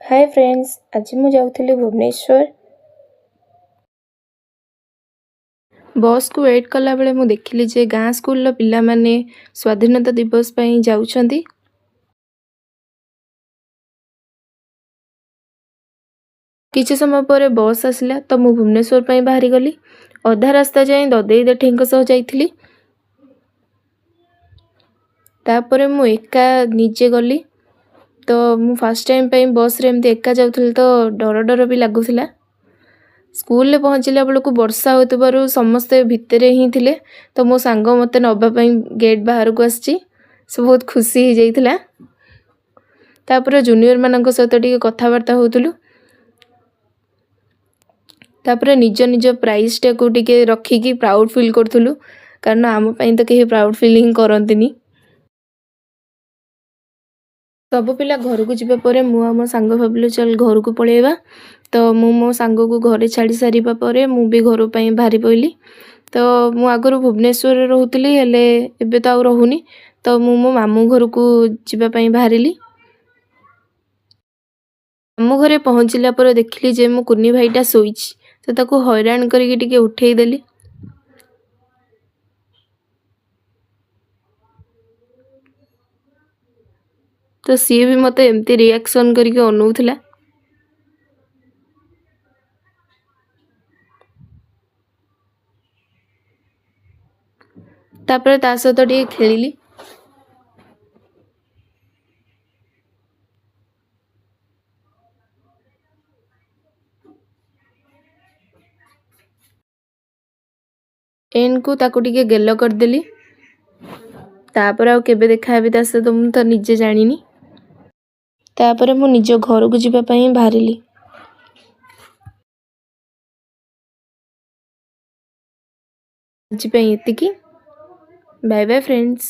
Hi friends, आज मु जाऊथली भुवनेश्वर। बस को वेट कला बेले मु देखिली जे गाँ स्कूल पिला माने स्वाधीनता दिवस पई जाउछंती। किछि समय पर बस आसिला तो मु भुवनेश्वर पई बाहरी गली। अधा रास्ता जाई ददेई देठेंक सह जाइथिली। तापरे मु एका निजे गली। तो मु फर्स्ट टाइम पई बस रे एमते एका जाउथली तो डर डर भी लागुथिला। स्कूल ले पहुँचला बेलू वर्षा होतबारु समस्ते भितरे ही थिले। तो मो सांग मते नबा पई गेट बाहर को आछि। से बहुत खुशी ही जाइथिला। तापरे जूनियर मानक सहित टिके कथावार्ता होतलु। तापरे निज निज प्राइस टे को टिके रखी की प्राउड फील करथलु, कारण आम पई तो केही प्राउड फीलिंग करंतिनी। सब पिला घर को जिबा परे मु आ मो सांग भाबिलु चल घर को पळेबा। तो मु मो सांग को घरे छाड़ी सारिबा परे मु भी घर पई भारी पइली। तो मु आगरु भुवनेश्वर रे रहउतली, हेले एबे तो आ रहुनी। तो मु मो मामू घर को जिबा पई भारिली। मामू घरे पहुँचला पर देखली जे मो कुन्नी भाईटा सोइछि। तो ताको हैरान करिके टिके उठेई देली। तो सी भी मते एमती रिएक्शन करिके अनउथला। तापर ता सहित टिके खेलिली। एन को ताको टिके गेलो कर देली। तापर आ केबे देखा हेबी ता सहित मु तो निजे जानिनी। तापर मु निज घर को जिबा पई भारिली। आज पई एतिकी। Bye bye friends.